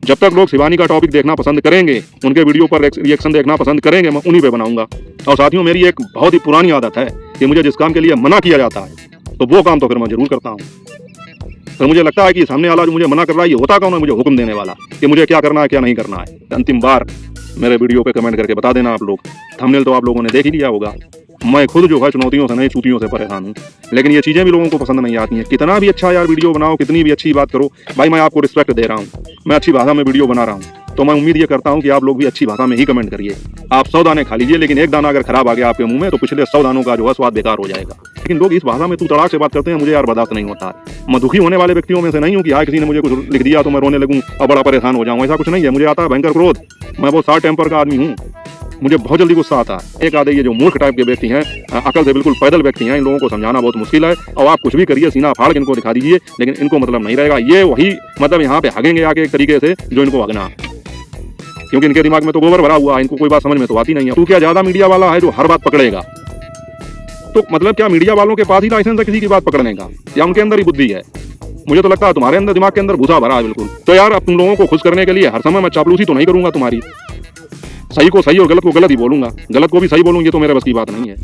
जब तक लोग शिवानी का टॉपिक देखना पसंद करेंगे, उनके वीडियो पर रिएक्शन देखना पसंद करेंगे, मैं उन्हीं पे बनाऊंगा। और साथियों, मेरी एक बहुत ही पुरानी आदत है कि मुझे जिस काम के लिए मना किया जाता है तो वो काम तो फिर मैं जरूर करता हूँ। तो मुझे लगता है कि सामने वाला जो मुझे मना कर रहा है, ये होता कौन है? मुझे हुक्म देने वाला कि मुझे क्या करना है क्या नहीं करना है। अंतिम बार मेरे वीडियो पे कमेंट करके बता देना आप लोग। थंबनेल तो आप लोगों ने देख ही लिया होगा। मैं खुद जो है चुनौतियों से नहीं, चूतियों से परेशान हूँ, लेकिन ये चीज़ें भी लोगों को पसंद नहीं आती हैं। कितना भी अच्छा यार वीडियो बनाओ, कितनी भी अच्छी बात करो, भाई मैं आपको रिस्पेक्ट दे रहा हूँ, मैं अच्छी भाषा में वीडियो बना रहा हूँ, तो मैं उम्मीद ये करता हूँ कि आप लोग भी अच्छी भाषा में ही कमेंट करिए। आप 100 दाने खा लीजिए, लेकिन एक दाना अगर खराब आ गया आपके मुंह में तो पिछले 100 दानों का जो है स्वाद बेकार हो जाएगा। लेकिन लोग इस भाषा में तू तड़ाक से बात करते हैं, मुझे यार बर्दाश्त नहीं होता है। मैं दुखी होने वाले व्यक्तियों में से नहीं हूँ कि हाँ किसी ने मुझे कुछ लिख दिया तो मैं रोने लगूँ और बड़ा परेशान हो जाऊँ, ऐसा कुछ नहीं है। मुझे आता है भयंकर क्रोध, मैं बहुत शार्ट टेम्पर का आदमी हूँ, मुझे बहुत जल्दी गुस्सा आता है। एक आधे ये जो मूर्ख टाइप के व्यक्ति हैं, अकल से बिल्कुल पैदल व्यक्ति हैं, इन लोगों को समझाना बहुत मुश्किल है। और आप कुछ भी करिए, सीना फाड़ के इनको दिखा दीजिए, लेकिन इनको मतलब नहीं रहेगा। ये वही मतलब यहाँ पे हगेंगे आके एक तरीके से जो इनको हगना, क्योंकि इनके दिमाग में तो गोबर भरा हुआ है, इनको कोई बात समझ में तो आती नहीं है। तू क्या ज्यादा मीडिया वाला है जो हर बात पकड़ेगा? तो मतलब क्या मीडिया वालों के पास ही लाइसेंस है किसी की बात पकड़ने का, या उनके अंदर ही बुद्धि है? मुझे तो लगता है तुम्हारे अंदर दिमाग के अंदर भूसा भरा है बिल्कुल। तो यार अब तुम लोगों को खुश करने के लिए हर समय मैं चापलूसी तो नहीं करूंगा तुम्हारी। सही को सही और गलत को गलत ही बोलूंगा, गलत को भी सही बोलूंगा, ये तो मेरे बस की बात नहीं है।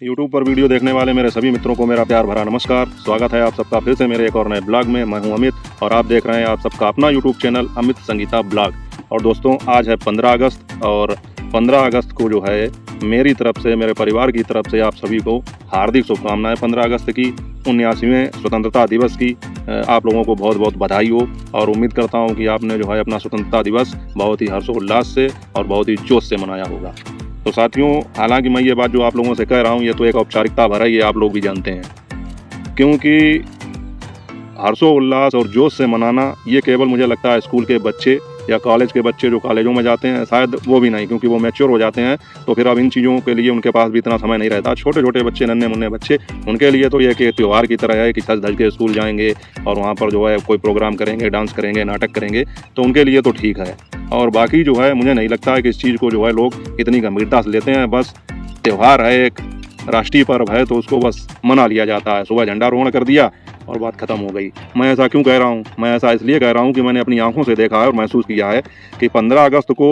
YouTube पर वीडियो देखने वाले मेरे सभी मित्रों को मेरा प्यार भरा नमस्कार। स्वागत है आप सबका फिर से मेरे एक और नए ब्लॉग में। मैं हूं अमित और आप देख रहे हैं आप सबका अपना YouTube channel Amit Sangeeta blog. और दोस्तों, आज है 15 अगस्त और 15 अगस्त को जो है मेरी तरफ से, मेरे परिवार की तरफ से आप सभी को हार्दिक शुभकामनाएं। 15 अगस्त की 79वें स्वतंत्रता दिवस की आप लोगों को बहुत बहुत बधाई हो। और उम्मीद करता हूं कि आपने जो है अपना स्वतंत्रता दिवस बहुत ही हर्षोल्लास से और बहुत ही जोश से मनाया होगा। तो साथियों, हालांकि मैं ये बात जो आप लोगों से कह रहा हूँ ये तो एक औपचारिकता भरा, ये आप लोग भी जानते हैं, क्योंकि हर्षोल्लास और जोश से मनाना ये केवल मुझे लगता है स्कूल के बच्चे या कॉलेज के बच्चे जो कॉलेजों में जाते हैं, शायद वो भी नहीं, क्योंकि वो मैच्योर हो जाते हैं तो फिर अब इन चीज़ों के लिए उनके पास भी इतना समय नहीं रहता। छोटे छोटे बच्चे, नन्हे मुन्ने बच्चे, उनके लिए तो ये कि त्यौहार की तरह है कि सज धज के स्कूल जाएंगे और वहाँ पर जो है कोई प्रोग्राम करेंगे, डांस करेंगे, नाटक करेंगे, तो उनके लिए तो ठीक है। और बाकी जो है मुझे नहीं लगता है कि इस चीज़ को जो है लोग इतनी गंभीरता से लेते हैं। बस त्यौहार है, एक राष्ट्रीय पर्व है, तो उसको बस मना लिया जाता है। सुबह झंडारोहण कर दिया और बात खत्म हो गई। मैं ऐसा क्यों कह रहा हूँ? मैं ऐसा इसलिए कह रहा हूँ कि मैंने अपनी आंखों से देखा है और महसूस किया है कि 15 अगस्त को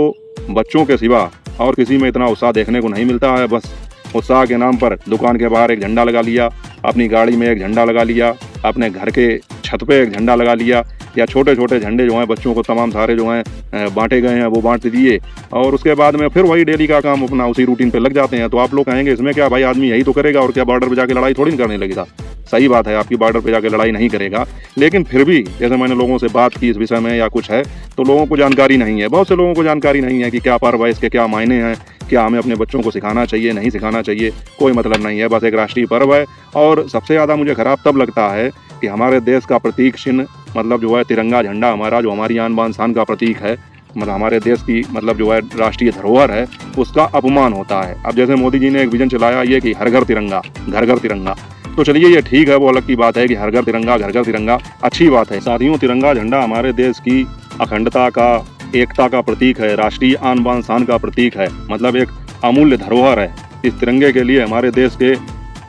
बच्चों के सिवा और किसी में इतना उत्साह देखने को नहीं मिलता है। बस उत्साह के नाम पर दुकान के बाहर एक झंडा लगा लिया, अपनी गाड़ी में एक झंडा लगा लिया, अपने घर के छत पे एक झंडा लगा लिया, या छोटे छोटे झंडे जो हैं बच्चों को तमाम सारे जो हैं बांटे गए हैं वो बांट दिए, और उसके बाद में फिर वही डेली का काम अपना उसी रूटीन पे लग जाते हैं। तो आप लोग कहेंगे इसमें क्या भाई, आदमी यही तो करेगा और क्या बॉर्डर पे जाके लड़ाई थोड़ी नहीं करने लगेगा? सही बात है, आपकी बॉर्डर पे जाके लड़ाई नहीं करेगा, लेकिन फिर भी जैसे मैंने लोगों से बात की इस विषय में या कुछ है, तो लोगों को जानकारी नहीं है, बहुत से लोगों को जानकारी नहीं है कि क्या पर्व है, इसके क्या मायने हैं, क्या हमें अपने बच्चों को सिखाना चाहिए, नहीं सिखाना चाहिए, कोई मतलब नहीं है। बस एक राष्ट्रीय पर्व है। और सबसे ज़्यादा मुझे ख़राब तब लगता है कि हमारे देश का प्रतीक चिन्ह मतलब जो है तिरंगा झंडा हमारा, जो हमारी आन बान शान का प्रतीक है, मतलब हमारे देश की मतलब जो है राष्ट्रीय धरोहर है, उसका अपमान होता है। अब जैसे मोदी जी ने एक विजन चलाया ये कि हर घर तिरंगा, घर घर तिरंगा, तो चलिए ये ठीक है, वो अलग की बात है कि हर घर तिरंगा, घर घर तिरंगा, अच्छी बात है। साथियों, तिरंगा झंडा हमारे देश की अखंडता का, एकता का प्रतीक है, राष्ट्रीय आन बान शान का प्रतीक है, मतलब एक अमूल्य धरोहर है। इस तिरंगे के लिए हमारे देश के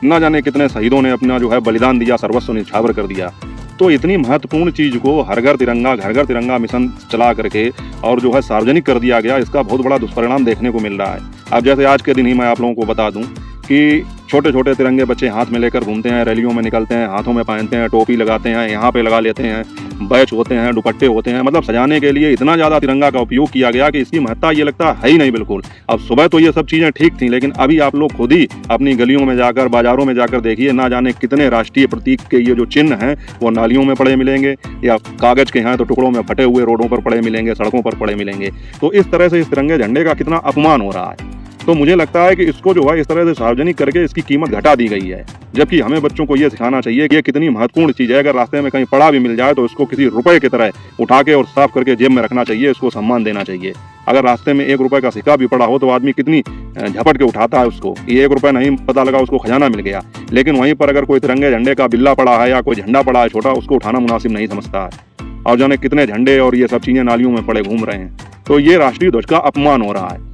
न जाने कितने शहीदों ने अपना जो है बलिदान दिया, सर्वस्व निछावर कर दिया। तो इतनी महत्वपूर्ण चीज़ को हर घर तिरंगा मिशन चला करके और जो है सार्वजनिक कर दिया गया, इसका बहुत बड़ा दुष्परिणाम देखने को मिल रहा है। अब जैसे आज के दिन ही मैं आप लोगों को बता दूं कि छोटे छोटे तिरंगे बच्चे हाथ में लेकर घूमते हैं, रैलियों में निकलते हैं, हाथों में पहनते हैं, टोपी लगाते हैं, यहाँ पे लगा लेते हैं, बैच होते हैं, दुपट्टे होते हैं, मतलब सजाने के लिए इतना ज़्यादा तिरंगा का उपयोग किया गया कि इसकी महत्ता ये लगता है ही नहीं बिल्कुल। अब सुबह तो ये सब चीज़ें ठीक थी, लेकिन अभी आप लोग खुद ही अपनी गलियों में जाकर, बाजारों में जाकर देखिए, ना जाने कितने राष्ट्रीय प्रतीक के ये जो चिन्ह हैं वो नालियों में पड़े मिलेंगे, या कागज़ के हैं तो टुकड़ों में फटे हुए रोडों पर पड़े मिलेंगे, सड़कों पर पड़े मिलेंगे। तो इस तरह से इस तिरंगे झंडे का कितना अपमान हो रहा है। तो मुझे लगता है कि इसको जो है इस तरह से सार्वजनिक करके इसकी कीमत घटा दी गई है, जबकि हमें बच्चों को ये सिखाना चाहिए कि ये कितनी महत्वपूर्ण चीज़ है। अगर रास्ते में कहीं पड़ा भी मिल जाए तो इसको किसी रुपए की तरह उठा के और साफ करके जेब में रखना चाहिए, इसको सम्मान देना चाहिए। अगर रास्ते में 1 रुपए का सिक्का भी पड़ा हो तो आदमी कितनी झपट के उठाता है उसको, ये 1 रुपए नहीं पता लगा उसको खजाना मिल गया, लेकिन वहीं पर अगर कोई तिरंगे झंडे का बिल्ला पड़ा है या कोई झंडा पड़ा है छोटा, उसको उठाना मुनासिब नहीं समझता है। और जाने कितने झंडे और ये सब चीज़ें नालियों में पड़े घूम रहे हैं। तो ये राष्ट्रीय ध्वज का अपमान हो रहा है।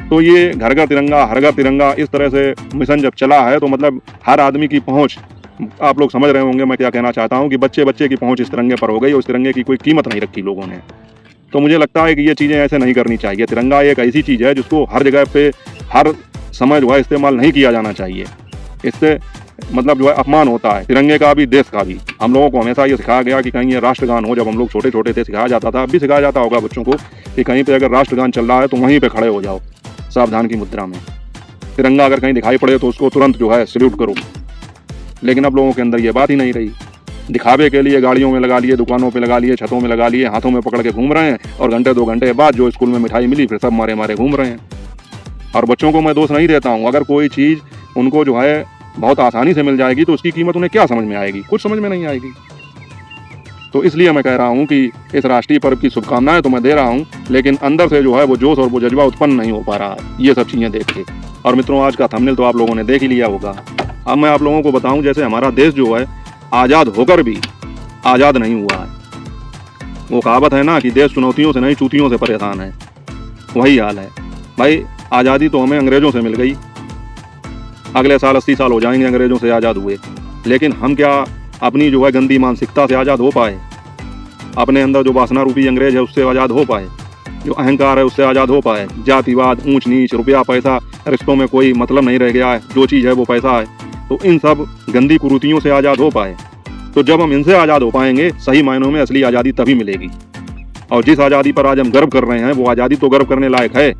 तो ये घर घर तिरंगा, हर घर तिरंगा, इस तरह से मिशन जब चला है तो मतलब हर आदमी की पहुंच आप लोग समझ रहे होंगे मैं क्या कहना चाहता हूँ कि बच्चे बच्चे की पहुँच इस तिरंगे पर हो गई और इस तिरंगे की कोई कीमत नहीं रखी लोगों ने। तो मुझे लगता है कि ये चीज़ें ऐसे नहीं करनी चाहिए। तिरंगा एक ऐसी चीज़ है जिसको हर जगह पे हर समय जो है इस्तेमाल नहीं किया जाना चाहिए। इससे मतलब जो है अपमान होता है तिरंगे का भी, देश का भी। हम लोगों को हमेशा ये सिखाया गया कि कहीं ये राष्ट्रगान हो, जब हम लोग छोटे छोटे थे सिखाया जाता था, अब भी सिखाया जाता होगा बच्चों को कि कहीं पे अगर राष्ट्रगान चल रहा है तो वहीं पे खड़े हो जाओ सावधान की मुद्रा में। तिरंगा अगर कहीं दिखाई पड़े तो उसको तुरंत जो है सल्यूट करो। लेकिन अब लोगों के अंदर ये बात ही नहीं रही। दिखावे के लिए गाड़ियों में लगा लिए, दुकानों पे लगा लिए, छतों में लगा लिए, हाथों में पकड़ के घूम रहे हैं और घंटे 2 घंटे बाद जो स्कूल में मिठाई मिली फिर सब मारे मारे घूम रहे हैं। और बच्चों को मैं दोष नहीं देता हूँ, अगर कोई चीज़ उनको जो है बहुत आसानी से मिल जाएगी तो उसकी कीमत उन्हें क्या समझ में आएगी, कुछ समझ में नहीं आएगी। तो इसलिए मैं कह रहा हूँ कि इस राष्ट्रीय पर्व की शुभकामनाएं तो मैं दे रहा हूँ, लेकिन अंदर से जो है वो जोश और वो जज्बा उत्पन्न नहीं हो पा रहा है ये सब चीज़ें देख के। और मित्रों, आज का थंबनेल तो आप लोगों ने देख ही लिया होगा। अब मैं आप लोगों को बताऊं, जैसे हमारा देश जो है आज़ाद होकर भी आज़ाद नहीं हुआ है। वो कहावत है ना कि देश चुनौतियों से नहीं चूतियों से परेशान है, वही हाल है भाई। आज़ादी तो हमें अंग्रेज़ों से मिल गई, अगले साल 80 साल हो जाएंगे अंग्रेज़ों से आज़ाद हुए, लेकिन हम क्या अपनी जो है गंदी मानसिकता से आज़ाद हो पाए? अपने अंदर जो वासना रूपी अंग्रेज है उससे आज़ाद हो पाए? जो अहंकार है उससे आज़ाद हो पाए? जातिवाद, ऊंच नीच, रुपया पैसा, रिश्तों में कोई मतलब नहीं रह गया है, जो चीज़ है वो पैसा है, तो इन सब गंदी कुरीतियों से आज़ाद हो पाए? तो जब हम इनसे आज़ाद हो पाएंगे सही मायनों में असली आज़ादी तभी मिलेगी। और जिस आज़ादी पर आज हम गर्व कर रहे हैं वो आज़ादी तो गर्व करने लायक है,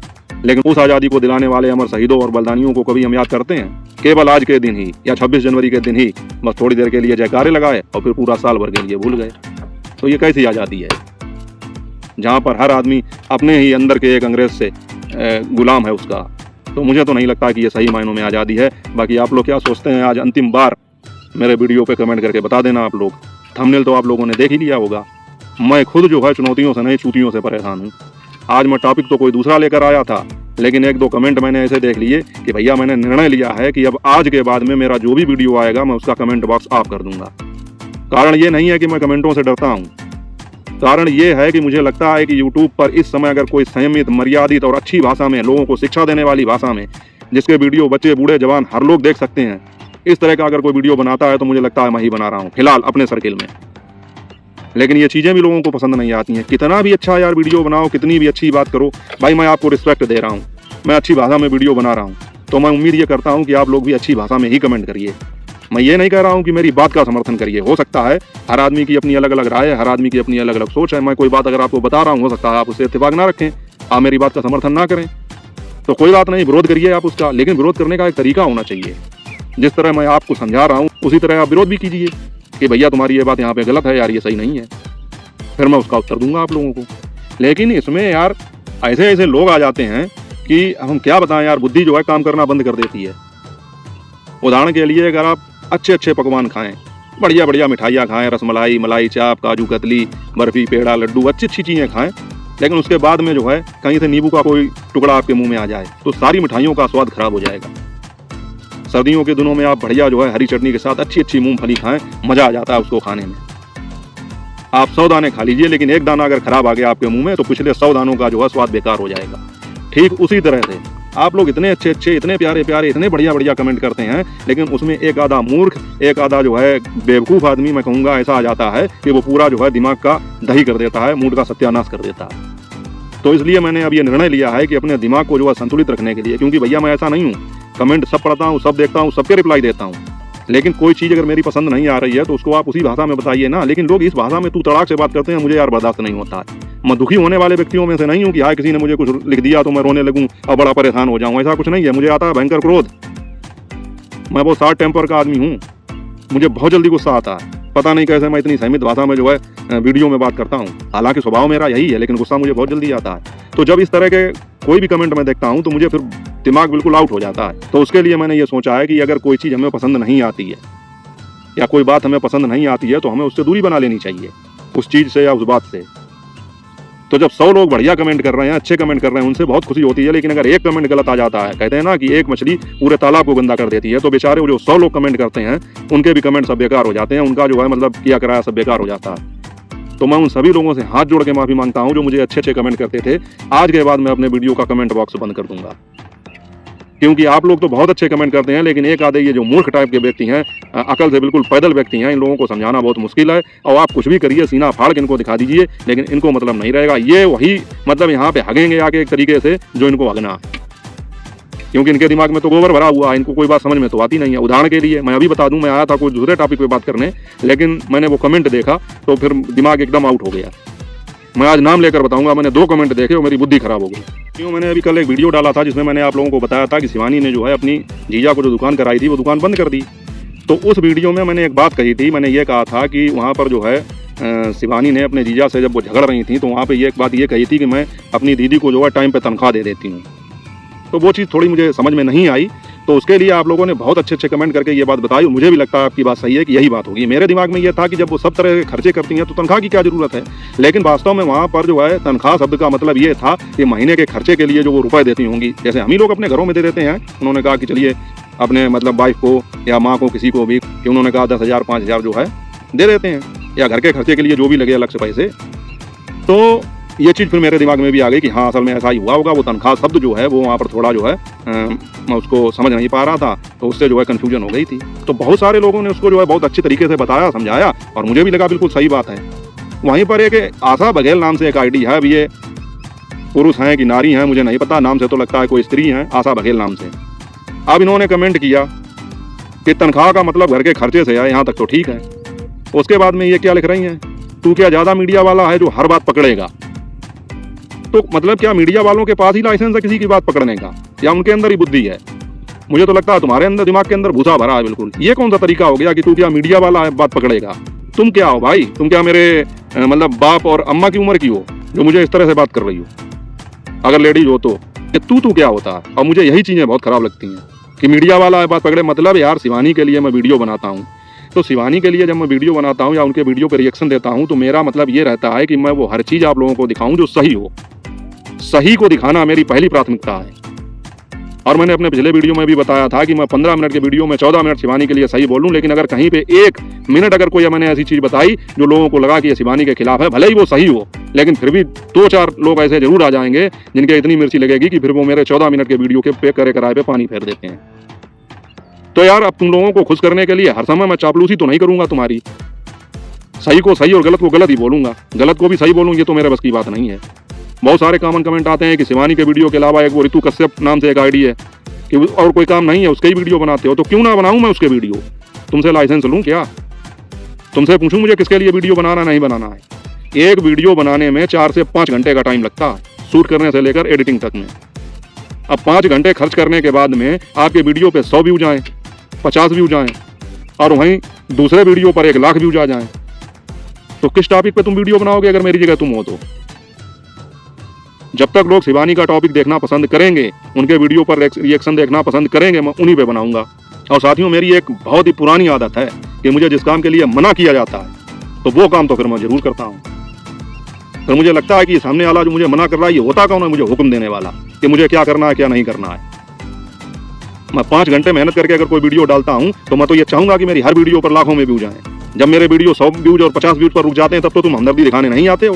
लेकिन उस आज़ादी को दिलाने वाले अमर शहीदों और बलिदानियों को कभी हम याद करते हैं? केवल आज के दिन ही या 26 जनवरी के दिन ही बस थोड़ी देर के लिए जयकारे लगाए और फिर पूरा साल भर के लिए भूल गए। तो ये कैसी आज़ादी है जहाँ पर हर आदमी अपने ही अंदर के एक अंग्रेज से गुलाम है उसका? तो मुझे तो नहीं लगता कि ये सही मायनों में आज़ादी है। बाकी आप लोग क्या सोचते हैं आज अंतिम बार मेरे वीडियो पे कमेंट करके बता देना आप लोग। थंबनेल तो आप लोगों ने देख ही लिया होगा। मैं खुद जो है चुनौतियों से नहीं चूतियों से परेशान हूँ। आज मैं टॉपिक तो कोई दूसरा लेकर आया था, लेकिन 1-2 कमेंट मैंने ऐसे देख लिए कि भैया मैंने निर्णय लिया है कि अब आज के बाद में मेरा जो भी वीडियो आएगा मैं उसका कमेंट बॉक्स ऑफ कर दूंगा। कारण ये नहीं है कि मैं कमेंटों से डरता हूँ, कारण ये है कि मुझे लगता है कि यूट्यूब पर इस समय अगर कोई संयमित, मर्यादित और अच्छी भाषा में, लोगों को शिक्षा देने वाली भाषा में, जिसके वीडियो बच्चे, बूढ़े, जवान हर लोग देख सकते हैं, इस तरह का अगर कोई वीडियो बनाता है तो मुझे लगता है मैं ही बना रहा हूँ फिलहाल अपने सर्किल में। लेकिन ये चीज़ें भी लोगों को पसंद नहीं आती हैं। कितना भी अच्छा यार वीडियो बनाओ, कितनी भी अच्छी बात करो, भाई मैं आपको रिस्पेक्ट दे रहा हूँ, मैं अच्छी भाषा में वीडियो बना रहा हूँ, तो मैं उम्मीद ये करता हूँ कि आप लोग भी अच्छी भाषा में ही कमेंट करिए। मैं ये नहीं कह रहा हूँ कि मेरी बात का समर्थन करिए, हो सकता है हर आदमी की अपनी अलग अलग राय है, हर आदमी की अपनी अलग अलग सोच है। मैं कोई बात अगर आपको बता रहा हूँ, हो सकता है आप उससे इत्तेफाक ना रखें, आप मेरी बात का समर्थन ना करें, तो कोई बात नहीं, विरोध करिए आप उसका, लेकिन विरोध करने का एक तरीका होना चाहिए। जिस तरह मैं आपको समझा रहा हूँ उसी तरह आप विरोध भी कीजिए कि भैया तुम्हारी ये बात यहाँ पे गलत है यार, ये सही नहीं है, फिर मैं उसका उत्तर दूंगा आप लोगों को। लेकिन इसमें यार ऐसे ऐसे लोग आ जाते हैं कि हम क्या बताएं यार, बुद्धि जो है काम करना बंद कर देती है। उदाहरण के लिए अगर आप अच्छे अच्छे पकवान खाएं, बढ़िया बढ़िया मिठाइयाँ खाएं, रसमलाई, मलाई चाप, काजू कतली, बर्फी, पेड़ा, लड्डू, अच्छी अच्छी चीज़ें खाएं, लेकिन उसके बाद में जो है कहीं से नींबू का कोई टुकड़ा आपके मुंह में आ जाए तो सारी मिठाइयों का स्वाद खराब हो जाएगा। सर्दियों के दिनों में आप बढ़िया जो है हरी चटनी के साथ अच्छी अच्छी मूंगफली खाएं, मज़ा आ जाता है उसको खाने में। आप 100 दाने खा लीजिए, लेकिन एक दाना अगर खराब आ गया आपके मुंह में तो पिछले 100 दानों का जो है स्वाद बेकार हो जाएगा। ठीक उसी तरह से आप लोग इतने अच्छे अच्छे, इतने प्यारे प्यारे, इतने बढ़िया बढ़िया कमेंट करते हैं, लेकिन उसमें एक आधा मूर्ख, एक आधा जो है बेवकूफ़ आदमी मैं कहूँगा ऐसा आ जाता है कि वो पूरा जो है दिमाग का दही कर देता है, मूड का सत्यानाश कर देता है। तो इसलिए मैंने अब ये निर्णय लिया है कि अपने दिमाग को जो है संतुलित रखने के लिए, क्योंकि भैया मैं ऐसा नहीं हूँ, कमेंट सब पढ़ता हूँ, सब देखता हूँ, सबके रिप्लाई देता हूँ, लेकिन कोई चीज़ अगर मेरी पसंद नहीं आ रही है तो उसको आप उसी भाषा में बताइए ना। लेकिन लोग इस भाषा में तू तड़ाक से बात करते हैं, मुझे यार बर्दाश्त नहीं होता है। मैं दुखी होने वाले व्यक्तियों में से नहीं हूँ कि हाँ किसी ने मुझे कुछ लिख दिया तो मैं रोने लगूँ और बड़ा परेशान हो जाऊँ, ऐसा कुछ नहीं है। मुझे आता है भयंकर क्रोध, मैं बहुत शार्ट टेम्पर का आदमी हूँ, मुझे बहुत जल्दी गुस्सा आता है। पता नहीं कैसे मैं इतनी सीमित भाषा में जो है वीडियो में बात करता हूँ, हालांकि स्वभाव मेरा यही है, लेकिन गुस्सा मुझे बहुत जल्दी आता है। तो जब इस तरह के कोई भी कमेंट मैं देखता हूँ तो मुझे फिर दिमाग बिल्कुल आउट हो जाता है। तो उसके लिए मैंने ये सोचा है कि अगर कोई चीज़ हमें पसंद नहीं आती है या कोई बात हमें पसंद नहीं आती है तो हमें उससे दूरी बना लेनी चाहिए, उस चीज़ से या उस बात से। तो जब 100 लोग बढ़िया कमेंट कर रहे हैं, अच्छे कमेंट कर रहे हैं, उनसे बहुत खुशी होती है, लेकिन अगर एक कमेंट गलत आ जाता है, कहते हैं ना कि एक मछली पूरे तालाब को गंदा कर देती है, तो बेचारे वो जो 100 लोग कमेंट करते हैं उनके भी कमेंट सब बेकार हो जाते हैं, उनका जो है मतलब किया कराया सब बेकार हो जाता है। तो मैं उन सभी लोगों से हाथ जोड़ के माफ़ी मांगता हूँ जो मुझे अच्छे अच्छे कमेंट करते थे। आज के बाद मैं अपने वीडियो का कमेंट बॉक्स बंद कर दूंगा। क्योंकि आप लोग तो बहुत अच्छे कमेंट करते हैं, लेकिन एक आधे ये जो मूर्ख टाइप के व्यक्ति हैं, अकल से बिल्कुल पैदल व्यक्ति हैं, इन लोगों को समझाना बहुत मुश्किल है। और आप कुछ भी करिए, सीना फाड़ के इनको दिखा दीजिए, लेकिन इनको मतलब नहीं रहेगा। ये वही मतलब यहाँ पे हगेंगे आके एक तरीके से जो इनको हगना है, क्योंकि इनके दिमाग में तो गोबर भरा हुआ है, इनको कोई बात समझ में तो आती नहीं है। उदाहरण के लिए मैं अभी बता दूं, मैं आया था कोई दूसरे टॉपिक पे बात करने, लेकिन मैंने वो कमेंट देखा तो फिर दिमाग एकदम आउट हो गया। मैं आज नाम लेकर बताऊंगा, मैंने 2 कमेंट देखे और मेरी बुद्धि खराब हो गई। क्यों, मैंने अभी कल एक वीडियो डाला था जिसमें मैंने आप लोगों को बताया था कि शिवानी ने जो है अपनी जीजा को जो दुकान कराई थी वो दुकान बंद कर दी। तो उस वीडियो में मैंने एक बात कही थी, मैंने ये कहा था कि वहाँ पर जो है शिवानी ने अपने जीजा से जब वो झगड़ रही थी तो वहाँ पर ये एक बात ये कही थी कि मैं अपनी दीदी को जो है टाइम पर तनख्वाह दे देती हूँ। तो वो चीज़ थोड़ी मुझे समझ में नहीं आई, तो उसके लिए आप लोगों ने बहुत अच्छे अच्छे कमेंट करके ये बात बताई। मुझे भी लगता है आपकी बात सही है कि यही बात होगी। मेरे दिमाग में ये था कि जब वो सब तरह के खर्चे करती हैं तो तनख्वाह की क्या ज़रूरत है, लेकिन वास्तव में वहाँ पर जो है तनख्वाह शब्द का मतलब ये था कि महीने के खर्चे के लिए जो वो रुपए देती होंगी, जैसे हम ही लोग अपने घरों में दे देते हैं। उन्होंने कहा कि चलिए अपने मतलब वाइफ को या माँ को किसी को भी, कि उन्होंने कहा 10,000 5,000 जो है दे देते हैं, या घर के खर्चे के लिए जो भी लगे अलग से पैसे। तो ये चीज़ फिर मेरे दिमाग में भी आ गई कि हाँ असल में ऐसा ही हुआ होगा। वो तनख्वाह शब्द जो है वो वहाँ पर थोड़ा जो है मैं उसको समझ नहीं पा रहा था, तो उससे जो है कन्फ्यूजन हो गई थी। तो बहुत सारे लोगों ने उसको जो है बहुत अच्छे तरीके से बताया, समझाया, और मुझे भी लगा बिल्कुल सही बात है। वहीं पर एक आशा बघेल नाम से एक आईडी है, अब ये पुरुष हैं कि नारी हैं मुझे नहीं पता, नाम से तो लगता है कोई स्त्री हैं, आशा बघेल नाम से। अब इन्होंने कमेंट किया कि तनख्वाह का मतलब घर के खर्चे से है, यहाँ तक तो ठीक है। उसके बाद में ये क्या लिख रही हैं, तू क्या ज़्यादा मीडिया वाला है जो हर बात पकड़ेगा। तो मतलब क्या मीडिया वालों के पास ही लाइसेंस है किसी की बात पकड़ने का, या उनके अंदर ही बुद्धि है? मुझे तो लगता है तुम्हारे अंदर दिमाग के अंदर भूसा भरा है बिल्कुल। ये कौन सा तरीका हो गया कि तू क्या मीडिया वाला है बात पकड़ेगा? तुम क्या हो भाई? तुम क्या मेरे मतलब बाप और अम्मा की उम्र की हो जो मुझे इस तरह से बात कर रही हो? अगर लेडीज हो तो तू क्या होता है? और मुझे यही चीज़ें बहुत खराब लगती हैं कि मीडिया वाला है बात पकड़े। मतलब यार शिवानी के लिए मैं वीडियो बनाता हूँ, तो शिवानी के लिए जब मैं वीडियो बनाता हूँ या उनके वीडियो पर रिएक्शन देता हूँ तो मेरा मतलब ये रहता है कि मैं वो हर चीज़ आप लोगों को दिखाऊं जो सही हो। सही को दिखाना मेरी पहली प्राथमिकता है। और मैंने अपने पिछले वीडियो में भी बताया था कि मैं 15 मिनट के वीडियो में 14 मिनट शिवानी के लिए सही बोलूं, लेकिन अगर कहीं पे 1 मिनट अगर कोई मैंने ऐसी चीज़ बताई जो लोगों को लगा कि ये शिवानी के खिलाफ है, भले ही वो सही हो, लेकिन फिर भी 2-4 लोग ऐसे जरूर आ जाएंगे जिनके इतनी मिर्ची लगेगी कि फिर वो मेरे 14 मिनट के वीडियो के पे करे कराए पे पानी फेर देते हैं। तो यार अब तुम लोगों को खुश करने के लिए हर समय मैं चापलूसी तो नहीं करूंगा तुम्हारी। सही को सही और गलत को गलत ही बोलूंगा, गलत को भी सही बोलूँ, ये तो मेरे बस की बात नहीं है। बहुत सारे कॉमन कमेंट आते हैं कि शिवानी के वीडियो के अलावा एक वो ऋतु कश्यप नाम से एक आईडी है कि और कोई काम नहीं है उसके ही वीडियो बनाते हो, तो क्यों ना बनाऊं मैं उसके वीडियो? तुमसे लाइसेंस लूं क्या? तुमसे पूछूं मुझे किसके लिए वीडियो बनाना नहीं बनाना है? एक वीडियो बनाने में 4 से 5 घंटे का टाइम लगता है, शूट करने से लेकर एडिटिंग तक में। अब 5 घंटे खर्च करने के बाद में आपके वीडियो पे 100 व्यूज आए, 50 व्यूज आए, और वहीं दूसरे वीडियो पर 1 लाख व्यूज आ जाए, तो किस टॉपिक पे तुम वीडियो बनाओगे अगर मेरी जगह तुम हो तो? जब तक लोग शिवानी का टॉपिक देखना पसंद करेंगे, उनके वीडियो पर रिएक्शन देखना पसंद करेंगे, मैं उन्हीं पे बनाऊंगा। और साथियों मेरी एक बहुत ही पुरानी आदत है कि मुझे जिस काम के लिए मना किया जाता है तो वो काम तो फिर मैं जरूर करता हूँ। तो मुझे लगता है कि सामने वाला जो मुझे मना कर रहा है ये होता कौन है? मुझे हुक्म देने वाला कि मुझे क्या करना है क्या नहीं करना है। मैं 5 घंटे मेहनत करके अगर कोई वीडियो डालता हूँ तो मैं तो ये चाहूंगा कि मेरी हर वीडियो पर लाखों में व्यूज आए। जब मेरे वीडियो 100 व्यूज और 50 व्यूज पर रुक जाते हैं तब तो तुम हमदर्दी दिखाने नहीं आते हो,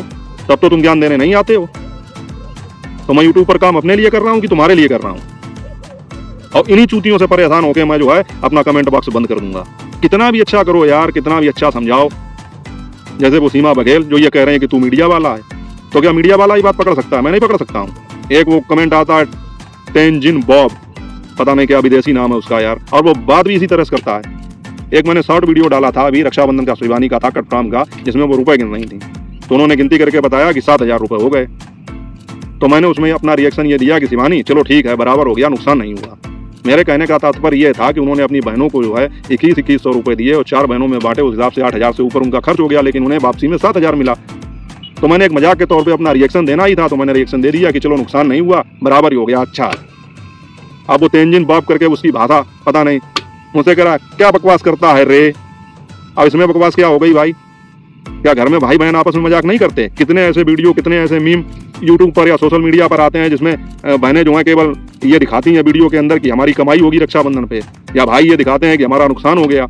तब तो तुम ज्ञान देने नहीं आते हो। तो मैं यूट्यूब पर काम अपने लिए कर रहा हूँ कि तुम्हारे लिए कर रहा हूँ? और इन्हीं चूतियों से परेशान होकर मैं जो है अपना कमेंट बॉक्स बंद कर दूंगा। कितना भी अच्छा करो यार, कितना भी अच्छा समझाओ, जैसे वो सीमा बघेल जो ये कह रहे हैं कि तू मीडिया वाला है, तो क्या मीडिया वाला ही बात पकड़ सकता है? मैं नहीं पकड़ सकता हूँ। एक वो कमेंट आता है तेंजिन बॉब, पता नहीं क्या विदेशी नाम है उसका यार, और वो बात भी इसी तरह से करता है। एक मैंने शॉर्ट वीडियो डाला था अभी रक्षाबंधन का, शिवानी का था, कटफ्राम का, जिसमें वो रुपए गिन रही थी, तो उन्होंने गिनती करके बताया कि 7,000 रुपये हो गए। तो मैंने उसमें अपना रिएक्शन ये दिया कि शिवानी चलो ठीक है, बराबर हो गया, नुकसान नहीं हुआ। मेरे कहने का तात्पर्य यह था कि उन्होंने अपनी बहनों को जो है 21-2100 रुपये दिए और 4 बहनों में बांटे, उस हिसाब से 8,000 से ऊपर उनका खर्च हो गया, लेकिन उन्हें वापसी में 7,000 मिला। तो मैंने एक मजाक के तौर पे अपना रिएक्शन देना ही था, तो मैंने रिएक्शन दे दिया कि चलो नुकसान नहीं हुआ, बराबर ही हो गया। अच्छा, अब वो तेंजिन बॉब करके उसकी भाषा पता नहीं, मुझसे कह रहा क्या बकवास करता है रे। अब इसमें बकवास क्या हो गई भाई? क्या घर में भाई बहन आपस में मजाक नहीं करते? कितने ऐसे वीडियो, कितने ऐसे मीम यूट्यूब पर या सोशल मीडिया पर आते हैं जिसमें बहनें जो हैं केवल ये दिखाती हैं वीडियो के अंदर कि हमारी कमाई होगी रक्षाबंधन पे, या भाई ये दिखाते हैं कि हमारा नुकसान हो गया।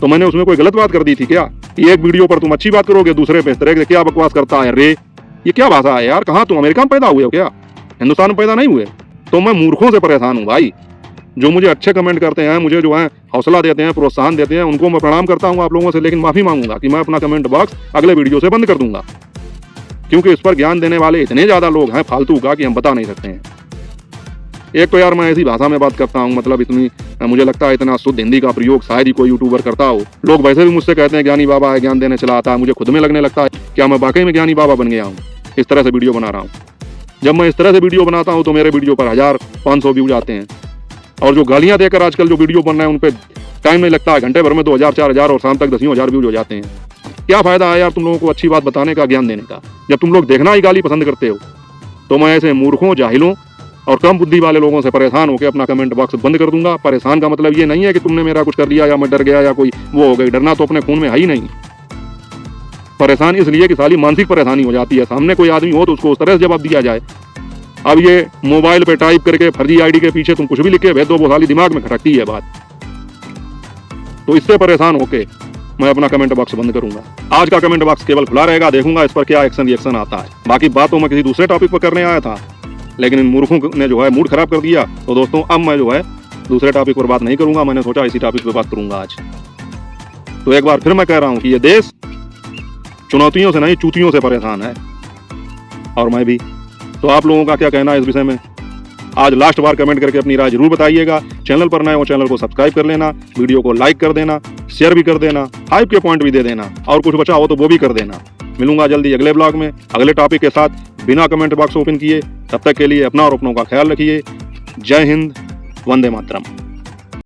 तो मैंने उसमें कोई गलत बात कर दी थी क्या? एक वीडियो पर तुम अच्छी बात करोगे, दूसरे पे इस तरह से क्या बकवास करता है रे। ये क्या भाषा है यार? कहाँ तुम अमेरिका में पैदा हुए हो क्या? हिंदुस्तान में पैदा नहीं हुए? तो मैं मूर्खों से परेशान हूँ भाई। जो मुझे अच्छे कमेंट करते हैं, मुझे जो है हौसला देते हैं, प्रोत्साहन देते हैं, उनको मैं प्रणाम करता हूँ आप लोगों से, लेकिन माफ़ी मांगूंगा कि मैं अपना कमेंट बॉक्स अगले वीडियो से बंद कर दूंगा, क्योंकि इस पर ज्ञान देने वाले इतने ज़्यादा लोग हैं फालतू का कि हम बता नहीं सकते हैं। एक तो यार मैं ऐसी भाषा में बात करता हूँ, मतलब इतनी, मुझे लगता है इतना शुद्ध हिंदी का प्रयोग शायद ही कोई यूट्यूबर करता हो। लोग वैसे भी मुझसे कहते हैं ज्ञानी बाबा है, ज्ञान देने चला आता है। मुझे खुद में लगने लगता है क्या मैं वाकई में ज्ञानी बाबा बन गया हूँ इस तरह से वीडियो बना रहा हूँ। जब मैं इस तरह से वीडियो बनाता हूँ तो मेरे वीडियो पर 1000-500 व्यूज आते हैं, और जो गालियाँ देकर आजकल जो वीडियो बन रहे हैं उन पर टाइम नहीं लगता है, घंटे भर में 2000-4000 और शाम तक 10,000 व्यूज हो जाते हैं। क्या फ़ायदा है यार तुम लोगों को अच्छी बात बताने का, ज्ञान देने का, जब तुम लोग देखना ही गाली पसंद करते हो। तो मैं ऐसे मूर्खों, जाहिलों और कम बुद्धि वाले लोगों से परेशान होकर अपना कमेंट बॉक्स बंद कर दूंगा। परेशान का मतलब ये नहीं है कि तुमने मेरा कुछ कर लिया या मैं डर गया या कोई वो हो गई, डरना तो अपने खून में है ही नहीं। परेशान इसलिए कि साली मानसिक परेशानी हो जाती है, सामने कोई आदमी हो तो उसको उस तरह से जवाब दिया जाए। अब ये मोबाइल पे टाइप करके फर्जी आईडी के पीछे तुम कुछ भी लिख के भेज दो, वो साली दिमाग में खटकती है बात। तो इससे परेशान होके मैं अपना कमेंट बॉक्स बंद करूंगा। आज का कमेंट बॉक्स केवल खुला रहेगा, देखूंगा इस पर क्या एक्शन रिएक्शन आता है। बाकी बात तो मैं किसी दूसरे टॉपिक पर करने आया था, लेकिन इन मूर्खों ने जो है मूड खराब कर दिया। तो दोस्तों अब मैं जो है दूसरे टॉपिक पर बात नहीं करूंगा, मैंने सोचा इसी टॉपिक पर बात करूंगा आज। तो एक बार फिर मैं कह रहा हूं कि ये देश चुनौतियों से नहीं चूतियों से परेशान है, और मैं भी। तो आप लोगों का क्या कहना है इस विषय में? आज लास्ट बार कमेंट करके अपनी राय जरूर बताइएगा। चैनल पर नए हो चैनल को सब्सक्राइब कर लेना, वीडियो को लाइक कर देना, शेयर भी कर देना, हाइप के पॉइंट भी दे देना, और कुछ बचा हो तो वो भी कर देना। मिलूंगा जल्दी अगले ब्लॉग में अगले टॉपिक के साथ बिना कमेंट बॉक्स ओपन किए। तब तक के लिए अपना और अपनों का ख्याल रखिए। जय हिंद, वंदे मातरम।